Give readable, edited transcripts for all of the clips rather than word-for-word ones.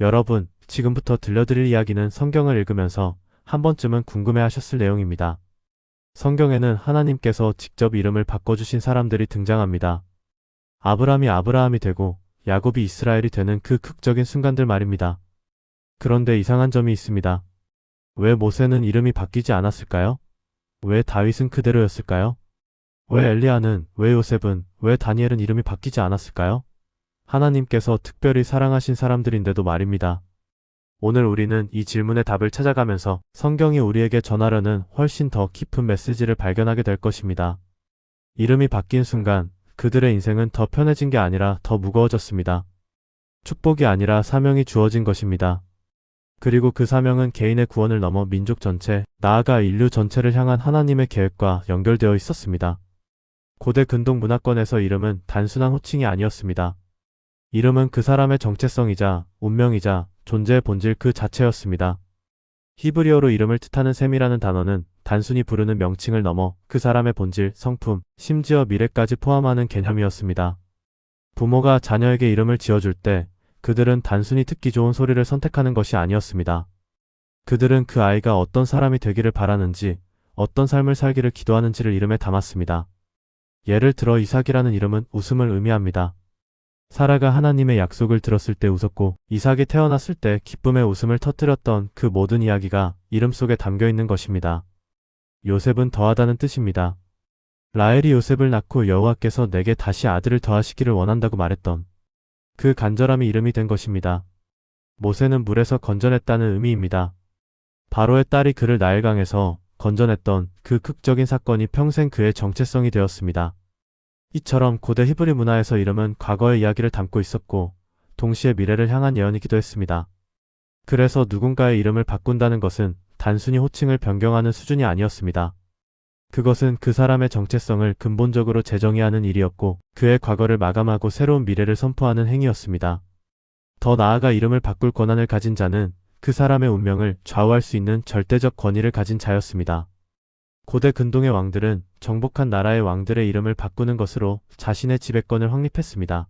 여러분, 지금부터 들려드릴 이야기는 성경을 읽으면서 한 번쯤은 궁금해하셨을 내용입니다. 성경에는 하나님께서 직접 이름을 바꿔주신 사람들이 등장합니다. 아브람이 아브라함이 되고 야곱이 이스라엘이 되는 그 극적인 순간들 말입니다. 그런데 이상한 점이 있습니다. 왜 모세는 이름이 바뀌지 않았을까요? 왜 다윗은 그대로였을까요? 왜 엘리야는, 왜 요셉은, 왜 다니엘은 이름이 바뀌지 않았을까요? 하나님께서 특별히 사랑하신 사람들인데도 말입니다. 오늘 우리는 이 질문의 답을 찾아가면서 성경이 우리에게 전하려는 훨씬 더 깊은 메시지를 발견하게 될 것입니다. 이름이 바뀐 순간 그들의 인생은 더 편해진 게 아니라 더 무거워졌습니다. 축복이 아니라 사명이 주어진 것입니다. 그리고 그 사명은 개인의 구원을 넘어 민족 전체, 나아가 인류 전체를 향한 하나님의 계획과 연결되어 있었습니다. 고대 근동 문화권에서 이름은 단순한 호칭이 아니었습니다. 이름은 그 사람의 정체성이자 운명이자 존재의 본질 그 자체였습니다. 히브리어로 이름을 뜻하는 셈이라는 단어는 단순히 부르는 명칭을 넘어 그 사람의 본질, 성품, 심지어 미래까지 포함하는 개념이었습니다. 부모가 자녀에게 이름을 지어줄 때 그들은 단순히 듣기 좋은 소리를 선택하는 것이 아니었습니다. 그들은 그 아이가 어떤 사람이 되기를 바라는지, 어떤 삶을 살기를 기도하는지를 이름에 담았습니다. 예를 들어 이삭이라는 이름은 웃음을 의미합니다. 사라가 하나님의 약속을 들었을 때 웃었고 이삭이 태어났을 때 기쁨의 웃음을 터뜨렸던 그 모든 이야기가 이름 속에 담겨 있는 것입니다. 요셉은 더하다는 뜻입니다. 라헬이 요셉을 낳고 여호와께서 내게 다시 아들을 더하시기를 원한다고 말했던 그 간절함이 이름이 된 것입니다. 모세는 물에서 건져냈다는 의미입니다. 바로의 딸이 그를 나일강에서 건져냈던 그 극적인 사건이 평생 그의 정체성이 되었습니다. 이처럼 고대 히브리 문화에서 이름은 과거의 이야기를 담고 있었고 동시에 미래를 향한 예언이기도 했습니다. 그래서 누군가의 이름을 바꾼다는 것은 단순히 호칭을 변경하는 수준이 아니었습니다. 그것은 그 사람의 정체성을 근본적으로 재정의하는 일이었고 그의 과거를 마감하고 새로운 미래를 선포하는 행위였습니다. 더 나아가 이름을 바꿀 권한을 가진 자는 그 사람의 운명을 좌우할 수 있는 절대적 권위를 가진 자였습니다. 고대 근동의 왕들은 정복한 나라의 왕들의 이름을 바꾸는 것으로 자신의 지배권을 확립했습니다.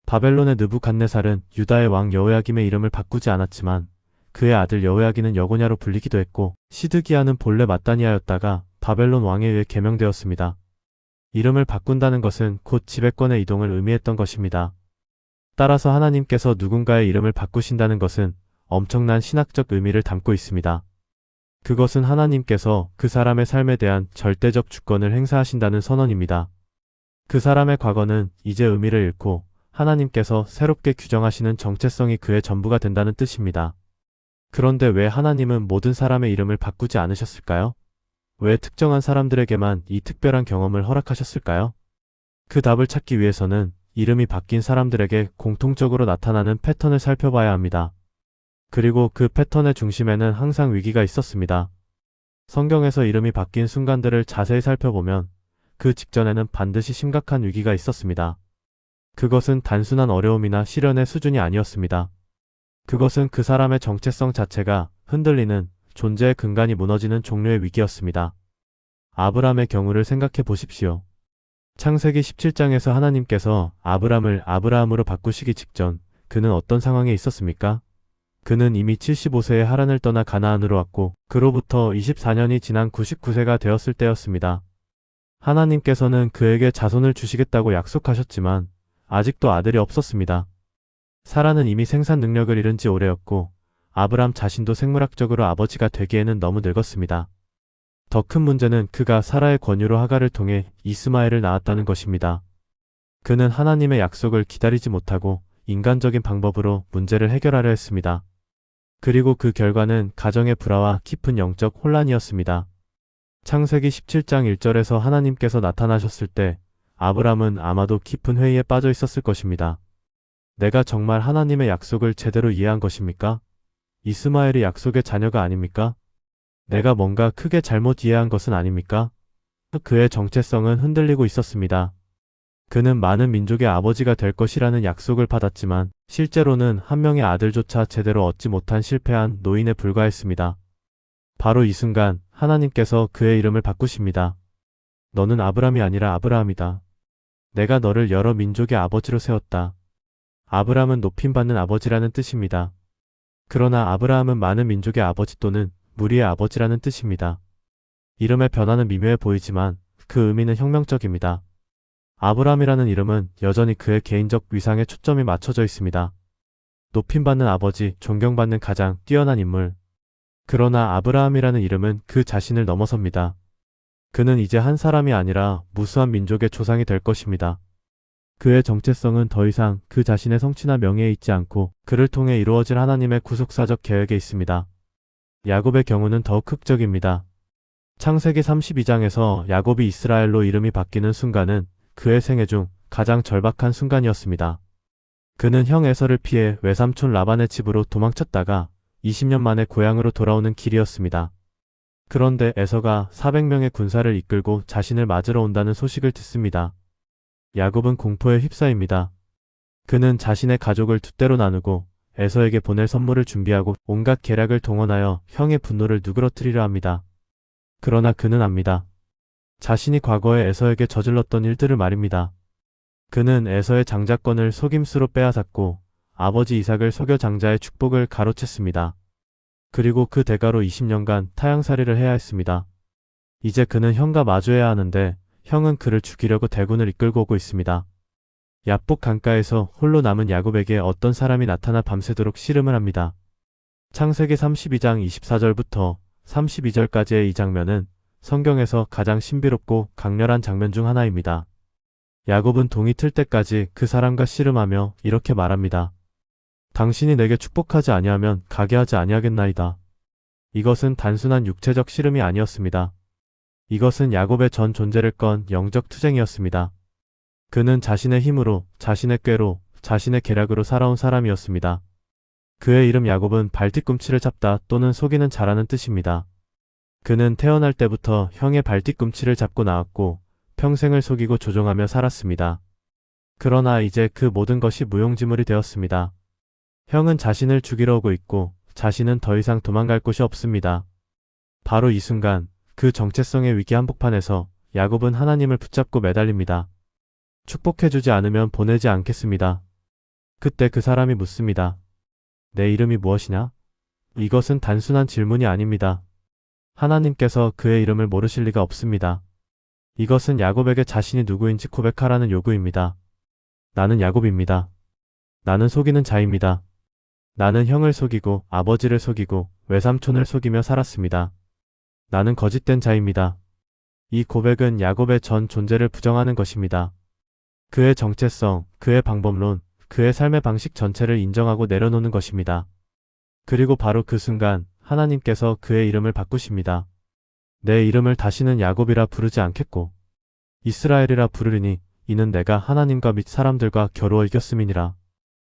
바벨론의 느부갓네살은 유다의 왕 여호야김의 이름을 바꾸지 않았지만 그의 아들 여호야긴은 여고냐로 불리기도 했고 시드기야는 본래 마따니아였다가 바벨론 왕에 의해 개명되었습니다. 이름을 바꾼다는 것은 곧 지배권의 이동을 의미했던 것입니다. 따라서 하나님께서 누군가의 이름을 바꾸신다는 것은 엄청난 신학적 의미를 담고 있습니다. 그것은 하나님께서 그 사람의 삶에 대한 절대적 주권을 행사하신다는 선언입니다. 그 사람의 과거는 이제 의미를 잃고 하나님께서 새롭게 규정하시는 정체성이 그의 전부가 된다는 뜻입니다. 그런데 왜 하나님은 모든 사람의 이름을 바꾸지 않으셨을까요? 왜 특정한 사람들에게만 이 특별한 경험을 허락하셨을까요? 그 답을 찾기 위해서는 이름이 바뀐 사람들에게 공통적으로 나타나는 패턴을 살펴봐야 합니다. 그리고 그 패턴의 중심에는 항상 위기가 있었습니다. 성경에서 이름이 바뀐 순간들을 자세히 살펴보면 그 직전에는 반드시 심각한 위기가 있었습니다. 그것은 단순한 어려움이나 시련의 수준이 아니었습니다. 그것은 그 사람의 정체성 자체가 흔들리는 존재의 근간이 무너지는 종류의 위기였습니다. 아브람의 경우를 생각해 보십시오. 창세기 17장에서 하나님께서 아브람을 아브라함으로 바꾸시기 직전 그는 어떤 상황에 있었습니까? 그는 이미 75세에 하란을 떠나 가나안으로 왔고 그로부터 24년이 지난 99세가 되었을 때였습니다. 하나님께서는 그에게 자손을 주시겠다고 약속하셨지만 아직도 아들이 없었습니다. 사라는 이미 생산 능력을 잃은 지 오래였고 아브람 자신도 생물학적으로 아버지가 되기에는 너무 늙었습니다. 더 큰 문제는 그가 사라의 권유로 하갈을 통해 이스마엘을 낳았다는 것입니다. 그는 하나님의 약속을 기다리지 못하고 인간적인 방법으로 문제를 해결하려 했습니다. 그리고 그 결과는 가정의 불화와 깊은 영적 혼란이었습니다. 창세기 17장 1절에서 하나님께서 나타나셨을 때 아브람은 아마도 깊은 회의에 빠져 있었을 것입니다. 내가 정말 하나님의 약속을 제대로 이해한 것입니까? 이스마엘이 약속의 자녀가 아닙니까? 내가 뭔가 크게 잘못 이해한 것은 아닙니까? 그의 정체성은 흔들리고 있었습니다. 그는 많은 민족의 아버지가 될 것이라는 약속을 받았지만 실제로는 한 명의 아들조차 제대로 얻지 못한 실패한 노인에 불과했습니다. 바로 이 순간 하나님께서 그의 이름을 바꾸십니다. 너는 아브람이 아니라 아브라함이다. 내가 너를 여러 민족의 아버지로 세웠다. 아브람은 높임받는 아버지라는 뜻입니다. 그러나 아브라함은 많은 민족의 아버지 또는 무리의 아버지라는 뜻입니다. 이름의 변화는 미묘해 보이지만 그 의미는 혁명적입니다. 아브라함이라는 이름은 여전히 그의 개인적 위상에 초점이 맞춰져 있습니다. 높임받는 아버지, 존경받는 가장 뛰어난 인물. 그러나 아브라함이라는 이름은 그 자신을 넘어섭니다. 그는 이제 한 사람이 아니라 무수한 민족의 조상이 될 것입니다. 그의 정체성은 더 이상 그 자신의 성취나 명예에 있지 않고 그를 통해 이루어질 하나님의 구속사적 계획에 있습니다. 야곱의 경우는 더욱 극적입니다. 창세기 32장에서 야곱이 이스라엘로 이름이 바뀌는 순간은 그의 생애 중 가장 절박한 순간이었습니다. 그는 형 에서를 피해 외삼촌 라반의 집으로 도망쳤다가 20년 만에 고향으로 돌아오는 길이었습니다. 그런데 에서가 400명의 군사를 이끌고 자신을 맞으러 온다는 소식을 듣습니다. 야곱은 공포에 휩싸입니다. 그는 자신의 가족을 두 대로 나누고 에서에게 보낼 선물을 준비하고 온갖 계략을 동원하여 형의 분노를 누그러뜨리려 합니다. 그러나 그는 압니다. 자신이 과거에 에서에게 저질렀던 일들을 말입니다. 그는 에서의 장자권을 속임수로 빼앗았고 아버지 이삭을 속여 장자의 축복을 가로챘습니다. 그리고 그 대가로 20년간 타향살이를 해야 했습니다. 이제 그는 형과 마주해야 하는데 형은 그를 죽이려고 대군을 이끌고 오고 있습니다. 야복 강가에서 홀로 남은 야곱에게 어떤 사람이 나타나 밤새도록 씨름을 합니다. 창세기 32장 24절부터 32절까지의 이 장면은 성경에서 가장 신비롭고 강렬한 장면 중 하나입니다. 야곱은 동이 틀 때까지 그 사람과 씨름하며 이렇게 말합니다. 당신이 내게 축복하지 아니하면 가게 하지 아니하겠나이다. 이것은 단순한 육체적 씨름이 아니었습니다. 이것은 야곱의 전 존재를 건 영적 투쟁이었습니다. 그는 자신의 힘으로, 자신의 꾀로, 자신의 계략으로 살아온 사람이었습니다. 그의 이름 야곱은 발뒤꿈치를 잡다 또는 속이는 자라는 뜻입니다. 그는 태어날 때부터 형의 발뒤꿈치를 잡고 나왔고 평생을 속이고 조종하며 살았습니다. 그러나 이제 그 모든 것이 무용지물이 되었습니다. 형은 자신을 죽이러 오고 있고 자신은 더 이상 도망갈 곳이 없습니다. 바로 이 순간 그 정체성의 위기 한복판에서 야곱은 하나님을 붙잡고 매달립니다. 축복해주지 않으면 보내지 않겠습니다. 그때 그 사람이 묻습니다. 내 이름이 무엇이냐? 이것은 단순한 질문이 아닙니다. 하나님께서 그의 이름을 모르실 리가 없습니다. 이것은 야곱에게 자신이 누구인지 고백하라는 요구입니다. 나는 야곱입니다. 나는 속이는 자입니다. 나는 형을 속이고 아버지를 속이고 외삼촌을 속이며 살았습니다. 나는 거짓된 자입니다. 이 고백은 야곱의 전 존재를 부정하는 것입니다. 그의 정체성, 그의 방법론, 그의 삶의 방식 전체를 인정하고 내려놓는 것입니다. 그리고 바로 그 순간 하나님께서 그의 이름을 바꾸십니다. 내 이름을 다시는 야곱이라 부르지 않겠고 이스라엘이라 부르리니 이는 내가 하나님과 및 사람들과 겨루어 이겼음이니라.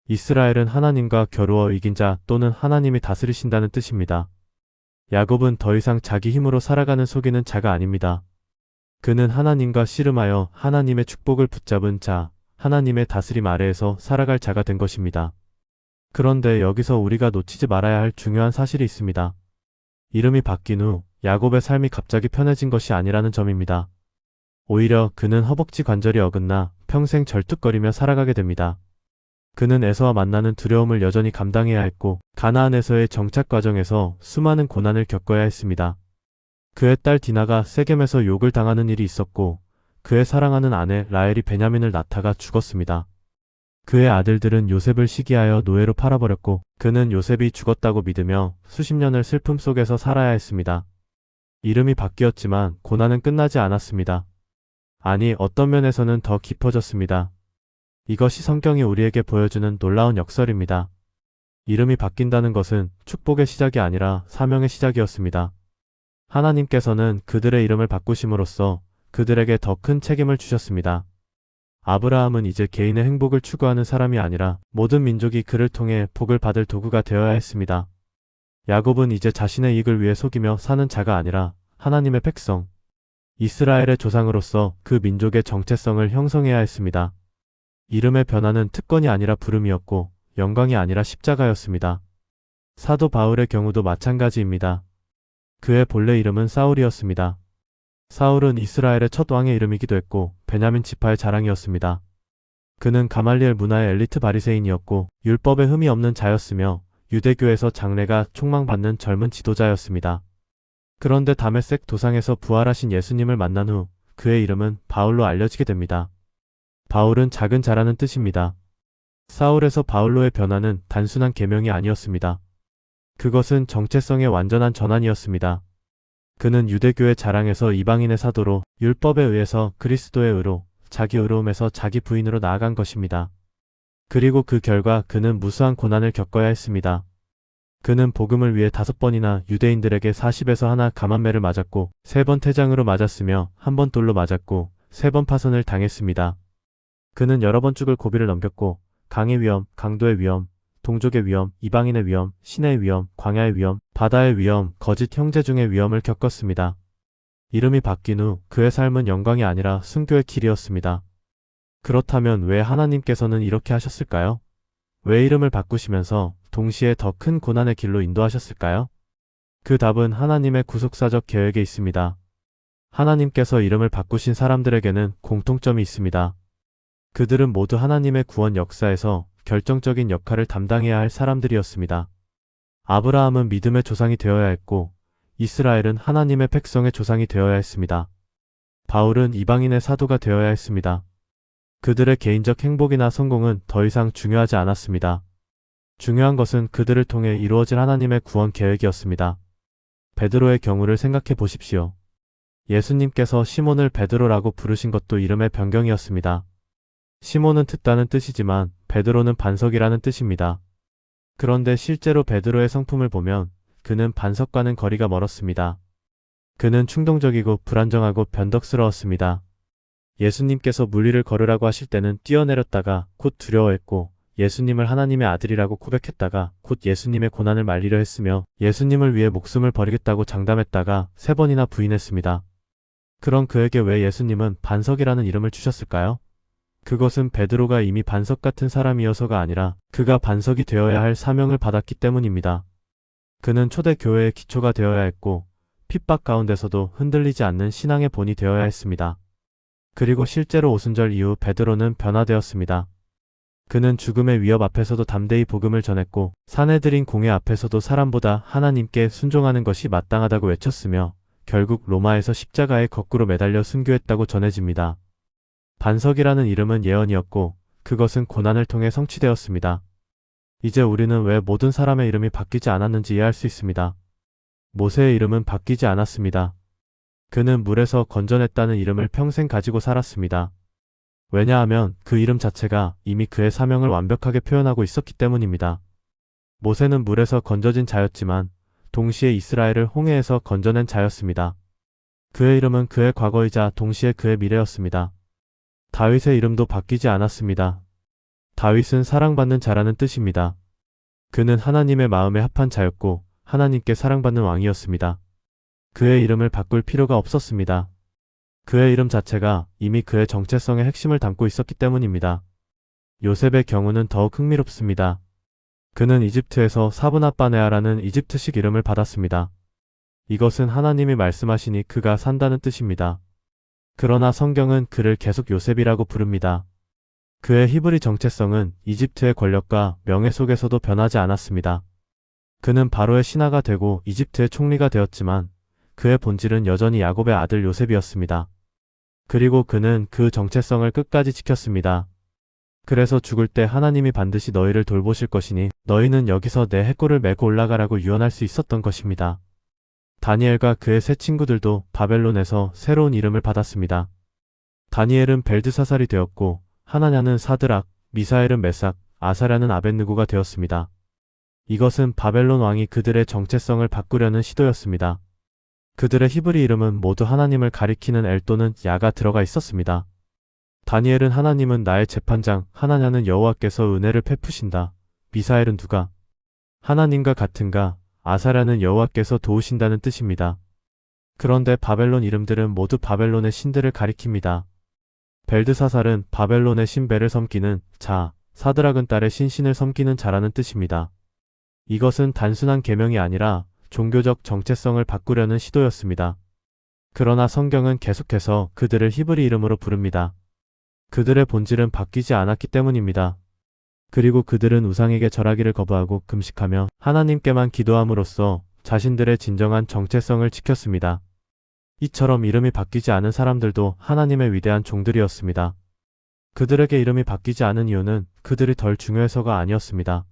이스라엘은 하나님과 겨루어 이긴 자 또는 하나님이 다스리신다는 뜻입니다. 야곱은 더 이상 자기 힘으로 살아가는 속이는 자가 아닙니다. 그는 하나님과 씨름하여 하나님의 축복을 붙잡은 자, 하나님의 다스림 아래에서 살아갈 자가 된 것입니다. 그런데 여기서 우리가 놓치지 말아야 할 중요한 사실이 있습니다. 이름이 바뀐 후 야곱의 삶이 갑자기 편해진 것이 아니라는 점입니다. 오히려 그는 허벅지 관절이 어긋나 평생 절뚝거리며 살아가게 됩니다. 그는 에서와 만나는 두려움을 여전히 감당해야 했고 가나안에서의 정착 과정에서 수많은 고난을 겪어야 했습니다. 그의 딸 디나가 세겜에서 욕을 당하는 일이 있었고 그의 사랑하는 아내 라헬이 베냐민을 낳다가 죽었습니다. 그의 아들들은 요셉을 시기하여 노예로 팔아버렸고 그는 요셉이 죽었다고 믿으며 수십 년을 슬픔 속에서 살아야 했습니다. 이름이 바뀌었지만 고난은 끝나지 않았습니다. 아니, 어떤 면에서는 더 깊어졌습니다. 이것이 성경이 우리에게 보여주는 놀라운 역설입니다. 이름이 바뀐다는 것은 축복의 시작이 아니라 사명의 시작이었습니다. 하나님께서는 그들의 이름을 바꾸심으로써 그들에게 더 큰 책임을 주셨습니다. 아브라함은 이제 개인의 행복을 추구하는 사람이 아니라 모든 민족이 그를 통해 복을 받을 도구가 되어야 했습니다. 야곱은 이제 자신의 이익을 위해 속이며 사는 자가 아니라 하나님의 백성, 이스라엘의 조상으로서 그 민족의 정체성을 형성해야 했습니다. 이름의 변화는 특권이 아니라 부름이었고 영광이 아니라 십자가였습니다. 사도 바울의 경우도 마찬가지입니다. 그의 본래 이름은 사울이었습니다. 사울은 이스라엘의 첫 왕의 이름이기도 했고 베냐민 지파의 자랑이었습니다. 그는 가말리엘 문화의 엘리트 바리새인이었고 율법에 흠이 없는 자였으며 유대교에서 장래가 촉망받는 젊은 지도자였습니다. 그런데 다메섹 도상에서 부활하신 예수님을 만난 후 그의 이름은 바울로 알려지게 됩니다. 바울은 작은 자라는 뜻입니다. 사울에서 바울로의 변화는 단순한 계명이 아니었습니다. 그것은 정체성의 완전한 전환이었습니다. 그는 유대교의 자랑에서 이방인의 사도로, 율법에 의해서 그리스도의 의로, 자기 의로움에서 자기 부인으로 나아간 것입니다. 그리고 그 결과 그는 무수한 고난을 겪어야 했습니다. 그는 복음을 위해 5번이나 유대인들에게 40에서 1 감한매를 맞았고 3번 태장으로 맞았으며 1번 돌로 맞았고 3번 파선을 당했습니다. 그는 여러 번 죽을 고비를 넘겼고 강의 위험, 강도의 위험, 동족의 위험, 이방인의 위험, 시내의 위험, 광야의 위험, 바다의 위험, 거짓 형제 중의 위험을 겪었습니다. 이름이 바뀐 후 그의 삶은 영광이 아니라 순교의 길이었습니다. 그렇다면 왜 하나님께서는 이렇게 하셨을까요? 왜 이름을 바꾸시면서 동시에 더 큰 고난의 길로 인도하셨을까요? 그 답은 하나님의 구속사적 계획에 있습니다. 하나님께서 이름을 바꾸신 사람들에게는 공통점이 있습니다. 그들은 모두 하나님의 구원 역사에서 결정적인 역할을 담당해야 할 사람들이었습니다. 아브라함은 믿음의 조상이 되어야 했고 이스라엘은 하나님의 백성의 조상이 되어야 했습니다. 바울은 이방인의 사도가 되어야 했습니다. 그들의 개인적 행복이나 성공은 더 이상 중요하지 않았습니다. 중요한 것은 그들을 통해 이루어질 하나님의 구원 계획이었습니다. 베드로의 경우를 생각해 보십시오. 예수님께서 시몬을 베드로라고 부르신 것도 이름의 변경이었습니다. 시몬은 듣다는 뜻이지만 베드로는 반석이라는 뜻입니다. 그런데 실제로 베드로의 성품을 보면 그는 반석과는 거리가 멀었습니다. 그는 충동적이고 불안정하고 변덕스러웠습니다. 예수님께서 물리를 걸으라고 하실 때는 뛰어내렸다가 곧 두려워했고 예수님을 하나님의 아들이라고 고백했다가 곧 예수님의 고난을 말리려 했으며 예수님을 위해 목숨을 버리겠다고 장담했다가 3번이나 부인했습니다. 그럼 그에게 왜 예수님은 반석이라는 이름을 주셨을까요? 그것은 베드로가 이미 반석 같은 사람이어서가 아니라 그가 반석이 되어야 할 사명을 받았기 때문입니다. 그는 초대 교회의 기초가 되어야 했고 핍박 가운데서도 흔들리지 않는 신앙의 본이 되어야 했습니다. 그리고 실제로 오순절 이후 베드로는 변화되었습니다. 그는 죽음의 위협 앞에서도 담대히 복음을 전했고 사내들인 공회 앞에서도 사람보다 하나님께 순종하는 것이 마땅하다고 외쳤으며 결국 로마에서 십자가에 거꾸로 매달려 순교했다고 전해집니다. 반석이라는 이름은 예언이었고 그것은 고난을 통해 성취되었습니다. 이제 우리는 왜 모든 사람의 이름이 바뀌지 않았는지 이해할 수 있습니다. 모세의 이름은 바뀌지 않았습니다. 그는 물에서 건져냈다는 이름을 평생 가지고 살았습니다. 왜냐하면 그 이름 자체가 이미 그의 사명을 완벽하게 표현하고 있었기 때문입니다. 모세는 물에서 건져진 자였지만 동시에 이스라엘을 홍해에서 건져낸 자였습니다. 그의 이름은 그의 과거이자 동시에 그의 미래였습니다. 다윗의 이름도 바뀌지 않았습니다. 다윗은 사랑받는 자라는 뜻입니다. 그는 하나님의 마음에 합한 자였고 하나님께 사랑받는 왕이었습니다. 그의 이름을 바꿀 필요가 없었습니다. 그의 이름 자체가 이미 그의 정체성의 핵심을 담고 있었기 때문입니다. 요셉의 경우는 더욱 흥미롭습니다. 그는 이집트에서 사브낫바네아라는 이집트식 이름을 받았습니다. 이것은 하나님이 말씀하시니 그가 산다는 뜻입니다. 그러나 성경은 그를 계속 요셉이라고 부릅니다. 그의 히브리 정체성은 이집트의 권력과 명예 속에서도 변하지 않았습니다. 그는 바로의 신하가 되고 이집트의 총리가 되었지만 그의 본질은 여전히 야곱의 아들 요셉이었습니다. 그리고 그는 그 정체성을 끝까지 지켰습니다. 그래서 죽을 때 하나님이 반드시 너희를 돌보실 것이니 너희는 여기서 내 해골을 메고 올라가라고 유언할 수 있었던 것입니다. 다니엘과 그의 세 친구들도 바벨론에서 새로운 이름을 받았습니다. 다니엘은 벨드사살이 되었고 하나냐는 사드락, 미사엘은 메삭, 아사랴는 아벳느고가 되었습니다. 이것은 바벨론 왕이 그들의 정체성을 바꾸려는 시도였습니다. 그들의 히브리 이름은 모두 하나님을 가리키는 엘 또는 야가 들어가 있었습니다. 다니엘은 하나님은 나의 재판장, 하나냐는 여호와께서 은혜를 베푸신다. 미사엘은 누가 하나님과 같은가, 아사랴는 여호와께서 도우신다는 뜻입니다. 그런데 바벨론 이름들은 모두 바벨론의 신들을 가리킵니다. 벨드사살은 바벨론의 신벨을 섬기는 자, 사드락은 딸의 신신을 섬기는 자라는 뜻입니다. 이것은 단순한 계명이 아니라 종교적 정체성을 바꾸려는 시도였습니다. 그러나 성경은 계속해서 그들을 히브리 이름으로 부릅니다. 그들의 본질은 바뀌지 않았기 때문입니다. 그리고 그들은 우상에게 절하기를 거부하고 금식하며 하나님께만 기도함으로써 자신들의 진정한 정체성을 지켰습니다. 이처럼 이름이 바뀌지 않은 사람들도 하나님의 위대한 종들이었습니다. 그들에게 이름이 바뀌지 않은 이유는 그들이 덜 중요해서가 아니었습니다.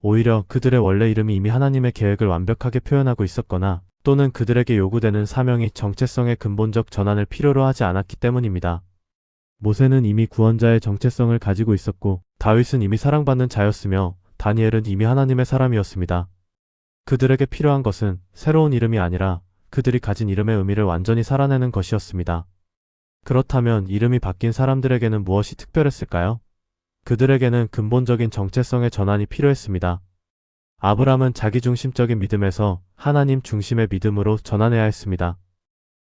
오히려 그들의 원래 이름이 이미 하나님의 계획을 완벽하게 표현하고 있었거나 또는 그들에게 요구되는 사명이 정체성의 근본적 전환을 필요로 하지 않았기 때문입니다. 모세는 이미 구원자의 정체성을 가지고 있었고 다윗은 이미 사랑받는 자였으며 다니엘은 이미 하나님의 사람이었습니다. 그들에게 필요한 것은 새로운 이름이 아니라 그들이 가진 이름의 의미를 완전히 살아내는 것이었습니다. 그렇다면 이름이 바뀐 사람들에게는 무엇이 특별했을까요? 그들에게는 근본적인 정체성의 전환이 필요했습니다. 아브람은 자기중심적인 믿음에서 하나님 중심의 믿음으로 전환해야 했습니다.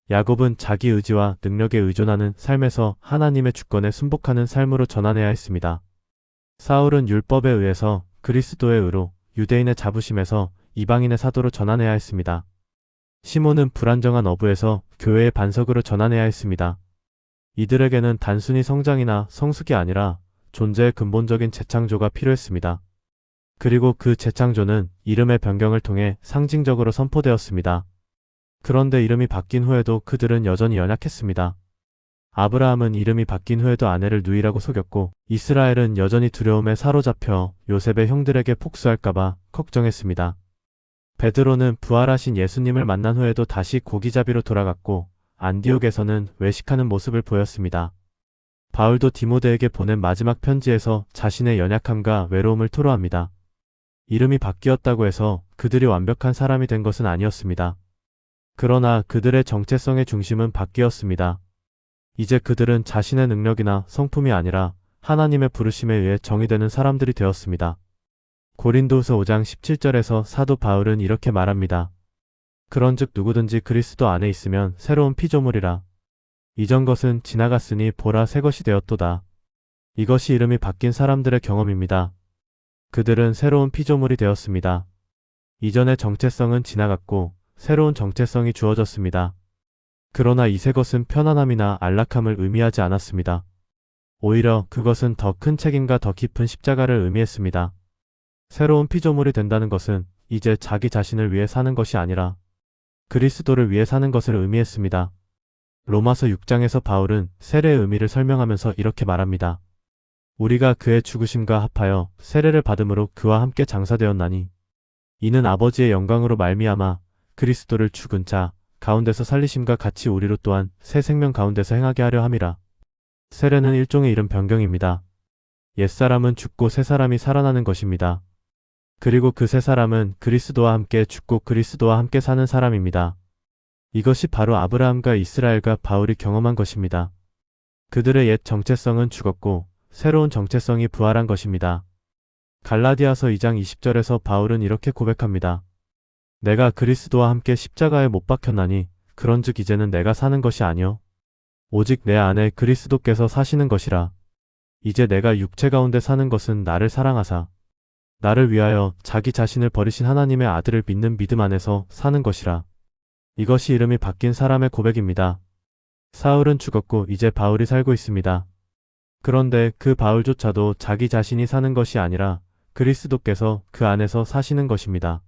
야곱은 자기 의지와 능력에 의존하는 삶에서 하나님의 주권에 순복하는 삶으로 전환해야 했습니다. 사울은 율법에 의해서 그리스도의 의로, 유대인의 자부심에서 이방인의 사도로 전환해야 했습니다. 시몬은 불안정한 어부에서 교회의 반석으로 전환해야 했습니다. 이들에게는 단순히 성장이나 성숙이 아니라 존재의 근본적인 재창조가 필요했습니다. 그리고 그 재창조는 이름의 변경을 통해 상징적으로 선포되었습니다. 그런데 이름이 바뀐 후에도 그들은 여전히 연약했습니다. 아브라함은 이름이 바뀐 후에도 아내를 누이라고 속였고 이스라엘은 여전히 두려움에 사로잡혀 요셉의 형들에게 복수할까봐 걱정했습니다. 베드로는 부활하신 예수님을 만난 후에도 다시 고기잡이로 돌아갔고 안디옥에서는 외식하는 모습을 보였습니다. 바울도 디모데에게 보낸 마지막 편지에서 자신의 연약함과 외로움을 토로합니다. 이름이 바뀌었다고 해서 그들이 완벽한 사람이 된 것은 아니었습니다. 그러나 그들의 정체성의 중심은 바뀌었습니다. 이제 그들은 자신의 능력이나 성품이 아니라 하나님의 부르심에 의해 정의되는 사람들이 되었습니다. 고린도후서 5장 17절에서 사도 바울은 이렇게 말합니다. 그런즉 누구든지 그리스도 안에 있으면 새로운 피조물이라. 이전 것은 지나갔으니 보라 새 것이 되었도다. 이것이 이름이 바뀐 사람들의 경험입니다. 그들은 새로운 피조물이 되었습니다. 이전의 정체성은 지나갔고 새로운 정체성이 주어졌습니다. 그러나 이 새 것은 편안함이나 안락함을 의미하지 않았습니다. 오히려 그것은 더 큰 책임과 더 깊은 십자가를 의미했습니다. 새로운 피조물이 된다는 것은 이제 자기 자신을 위해 사는 것이 아니라 그리스도를 위해 사는 것을 의미했습니다. 로마서 6장에서 바울은 세례의 의미를 설명하면서 이렇게 말합니다. 우리가 그의 죽으심과 합하여 세례를 받음으로 그와 함께 장사되었나니 이는 아버지의 영광으로 말미암아 그리스도를 죽은 자 가운데서 살리심과 같이 우리로 또한 새 생명 가운데서 행하게 하려 함이라. 세례는 일종의 이름 변경입니다. 옛사람은 죽고 새 사람이 살아나는 것입니다. 그리고 그 새 사람은 그리스도와 함께 죽고 그리스도와 함께 사는 사람입니다. 이것이 바로 아브라함과 이스라엘과 바울이 경험한 것입니다. 그들의 옛 정체성은 죽었고 새로운 정체성이 부활한 것입니다. 갈라디아서 2장 20절에서 바울은 이렇게 고백합니다. 내가 그리스도와 함께 십자가에 못 박혔나니 그런즉 이제는 내가 사는 것이 아니요 오직 내 안에 그리스도께서 사시는 것이라. 이제 내가 육체 가운데 사는 것은 나를 사랑하사 나를 위하여 자기 자신을 버리신 하나님의 아들을 믿는 믿음 안에서 사는 것이라. 이것이 이름이 바뀐 사람의 고백입니다. 사울은 죽었고 이제 바울이 살고 있습니다. 그런데 그 바울조차도 자기 자신이 사는 것이 아니라 그리스도께서 그 안에서 사시는 것입니다.